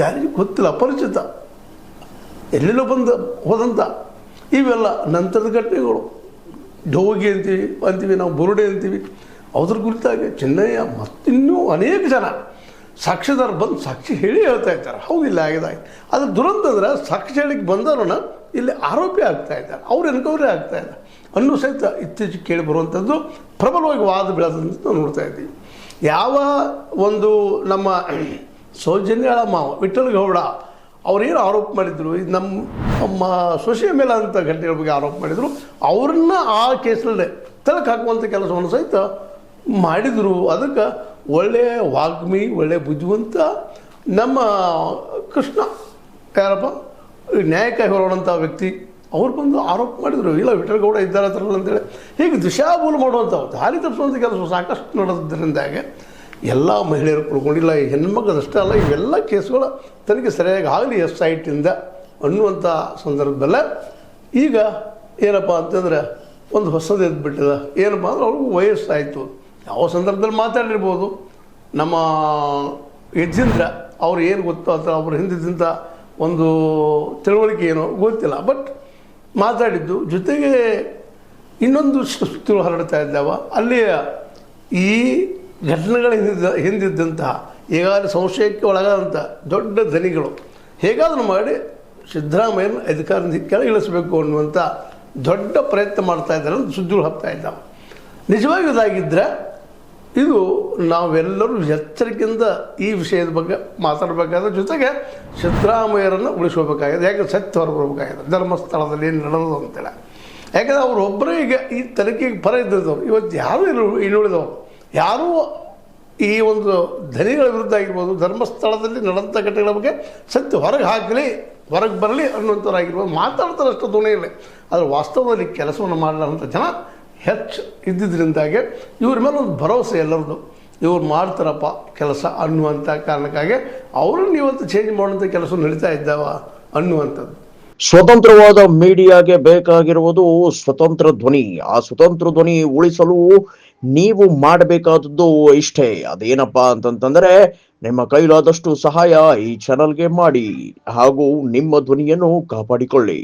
ಯಾರಿಗೂ ಗೊತ್ತಿಲ್ಲ, ಅಪರಿಚಿತ, ಎಲ್ಲೆಲ್ಲೋ ಹೋದಂಥ ಇವೆಲ್ಲ ನಂತರದ ಘಟನೆಗಳು. ಜೋಗಿ ಅಂತೀವಿ ನಾವು, ಬುರುಡೆ ಅಂತೀವಿ. ಅದ್ರ ಕುರಿತಾಗಿ ಚಿನ್ನಯ್ಯ ಮತ್ತಿನ್ನೂ ಅನೇಕ ಜನ ಸಾಕ್ಷಿದಾರ ಬಂದು ಸಾಕ್ಷಿ ಹೇಳಿ ಹೇಳ್ತಾ ಇರ್ತಾರೆ, ಹೌದು ಇಲ್ಲ ಆಗಿದೆ. ಅದ್ರ ದುರಂತ ಅಂದ್ರೆ ಸಾಕ್ಷಿ ಹೇಳಿಕ್ಕೆ ಬಂದವರನ್ನ ಇಲ್ಲಿ ಆರೋಪಿ ಆಗ್ತಾ ಇದ್ದಾರೆ, ಅವ್ರು ಎನ್ಕೌರಿ ಆಗ್ತಾ ಇಲ್ಲ ಅನ್ನೋ ಸಹಿತ ಇತ್ತೀಚೆಗೆ ಕೇಳಿ ಬರುವಂಥದ್ದು ಪ್ರಬಲವಾಗಿ ವಾದ ಬೆಳೆದಂತ ನಾವು ನೋಡ್ತಾ ಇದ್ದೀವಿ. ಯಾವ ಒಂದು ನಮ್ಮ ಸೌಜನ್ಯಾಳ ಮಾವ ವಿಠ್ಠಲ್ ಗೌಡ ಅವ್ರೇನು ಆರೋಪ ಮಾಡಿದ್ರು, ಇದು ನಮ್ಮ ಸೊಸೆಯ ಮೇಲೆ ಅಂತ ಘಟನೆಗಳ ಬಗ್ಗೆ ಆರೋಪ ಮಾಡಿದರು, ಅವ್ರನ್ನ ಆ ಕೇಸಲ್ಲೇ ತಳಕ್ಕೆ ಹಾಕುವಂಥ ಕೆಲಸವನ್ನು ಸಹಿತ ಮಾಡಿದರು. ಅದಕ್ಕೆ ಒಳ್ಳೆಯ ವಾಗ್ಮಿ, ಒಳ್ಳೆಯ ಬುದ್ಧಿವಂತ ನಮ್ಮ ಕೃಷ್ಣ ಯಾರಪ್ಪ ನ್ಯಾಯಕ್ಕಾಗಿ ಹೊರಡುವಂಥ ವ್ಯಕ್ತಿ, ಅವ್ರು ಬಂದು ಆರೋಪ ಮಾಡಿದರು, ಇಲ್ಲ ವಿಠ್ಠಲ್ ಗೌಡ ಇದ್ದಾರೆ ಹತ್ರಲ್ಲ ಅಂತೇಳಿ. ಹೀಗೆ ದಿಶಾಭೂಲ ಮಾಡುವಂಥ ದಾರಿ ತಪ್ಪಿಸುವಂಥ ಕೆಲಸ ಸಾಕಷ್ಟು ನಡೆದ್ರಿಂದಾಗೆ ಎಲ್ಲ ಮಹಿಳೆಯರು ಕುಳ್ಕೊಂಡಿಲ್ಲ, ಈ ಹೆಣ್ಮಕ್ಳದಷ್ಟೇ ಅಲ್ಲ, ಇವೆಲ್ಲ ಕೇಸುಗಳ ತನಿಖೆ ಸರಿಯಾಗಿ ಆಗಲಿ SIT ಇಂದ ಅನ್ನುವಂಥ ಸಂದರ್ಭದಲ್ಲೇ ಈಗ ಏನಪ್ಪ ಅಂತಂದ್ರೆ ಒಂದು ಹೊಸದು ಎದ್ಬಿಟ್ಟಿದೆ. ಏನಪ್ಪ ಅಂದ್ರೆ ಅವ್ರಿಗೂ ವಯಸ್ಸಾಯಿತು. ಯಾವ ಸಂದರ್ಭದಲ್ಲಿ ಮಾತಾಡಿರ್ಬೋದು, ನಮ್ಮ ಯಜೇಂದ್ರ ಅವ್ರು ಏನು ಗೊತ್ತೋ ಅಥವಾ ಅವ್ರ ಹಿಂದಿದ್ದಂಥ ಒಂದು ತಿಳುವಳಿಕೆ ಏನೋ ಗೊತ್ತಿಲ್ಲ, ಬಟ್ ಮಾತಾಡಿದ್ದು ಜೊತೆಗೆ ಇನ್ನೊಂದು ಸುತ್ತಲೂ ಹರಡ್ತಾ ಇದ್ದಾವ. ಅಲ್ಲಿಯ ಈ ಘಟನೆಗಳ ಹಿಂದಿದ್ದಂತಹ ಈಗಾಗಲೇ ಸಂಶಯಕ್ಕೆ ಒಳಗಾದಂಥ ದೊಡ್ಡ ಧನಿಗಳು ಹೇಗಾದರೂ ಮಾಡಿ ಸಿದ್ದರಾಮಯ್ಯನ ಅಧಿಕಾರದಿಂದ ಕೆಳಗಿಳಿಸಬೇಕು ಅನ್ನುವಂಥ ದೊಡ್ಡ ಪ್ರಯತ್ನ ಮಾಡ್ತಾ ಇದ್ದಾರೆ ಅಂತ ಸುದ್ದಿಗಳು ಹಬ್ತಾ ಇದ್ದಾವೆ. ನಿಜವಾಗಿ ಇದಾಗಿದ್ದರೆ ಇದು ನಾವೆಲ್ಲರೂ ಎಚ್ಚರಿಕೆಯಿಂದ ಈ ವಿಷಯದ ಬಗ್ಗೆ ಮಾತಾಡಬೇಕಾದ್ರೆ, ಜೊತೆಗೆ ಸಿದ್ದರಾಮಯ್ಯರನ್ನು ಉಳಿಸ್ಕೋಬೇಕಾಗಿದೆ. ಯಾಕಂದ್ರೆ ಸತ್ಯ ಹೊರಬರಬೇಕಾಗಿದೆ ಧರ್ಮಸ್ಥಳದಲ್ಲಿ ಏನು ನಡೆದು ಅಂತೇಳಿ. ಯಾಕಂದರೆ ಅವರೊಬ್ಬರೇ ಈಗ ಈ ತನಿಖೆಗೆ ಪರ ಇದ್ದಿದ್ದವರು, ಇವತ್ತು ಯಾರೂ ಇನ್ನುಳಿದವರು ಯಾರೂ ಈ ಒಂದು ಧನಿಗಳ ವಿರುದ್ಧ ಆಗಿರ್ಬೋದು, ಧರ್ಮಸ್ಥಳದಲ್ಲಿ ನಡೆದಂಥ ಘಟನೆಗಳ ಬಗ್ಗೆ ಸತ್ಯ ಹೊರಗೆ ಹಾಕಲಿ, ಹೊರಗೆ ಬರಲಿ ಅನ್ನುವಂಥವ್ರಾಗಿರ್ಬೋದು ಮಾತಾಡ್ತಾರೆ, ಅಷ್ಟು ಧ್ವನಿ ಇಲ್ಲ. ಆದರೆ ವಾಸ್ತವದಲ್ಲಿ ಕೆಲಸವನ್ನು ಮಾಡಲಾರಂಥ ಜನ ಹೆಚ್ಚು ಇದ್ದಿದ್ದರಿಂದಾಗೆ ಇವ್ರ ಮೇಲೆ ಒಂದು ಭರವಸೆ ಎಲ್ಲರದ್ದು, ಇವ್ರು ಮಾಡ್ತಾರಪ್ಪ ಕೆಲಸ ಅನ್ನುವಂಥ ಕಾರಣಕ್ಕಾಗಿ ಅವರನ್ನು ಇವತ್ತು ಚೇಂಜ್ ಮಾಡುವಂಥ ಕೆಲಸ ನಡೀತಾ ಇದ್ದಾವ ಅನ್ನುವಂಥದ್ದು. ಸ್ವತಂತ್ರವಾದ ಮೀಡಿಯಾಗೆ ಬೇಕಾಗಿರುವುದು ಸ್ವತಂತ್ರ ಧ್ವನಿ. ಆ ಸ್ವತಂತ್ರ ಧ್ವನಿ ಉಳಿಸಲು ನೀವು ಮಾಡಬೇಕಾದದ್ದು ಇಷ್ಟೇ. ಅದೇನಪ್ಪಾ ಅಂತಂತಂದ್ರೆ ನಿಮ್ಮ ಕೈಲಾದಷ್ಟು ಸಹಾಯ ಈ ಚಾನಲ್ಗೆ ಮಾಡಿ ಹಾಗೂ ನಿಮ್ಮ ಧ್ವನಿಯನ್ನು ಕಾಪಾಡಿಕೊಳ್ಳಿ.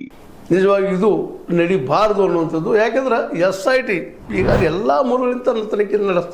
ನಿಜವಾಗಿ ಇದು ನಡಿಬಾರದು ಅನ್ನುವಂಥದ್ದು. ಯಾಕೆಂದ್ರೆ SIT ಈಗ ಎಲ್ಲ ಮೂಲಗಳಿಂದ ತನಿಖೆ ನಡೆಸ್ತಾ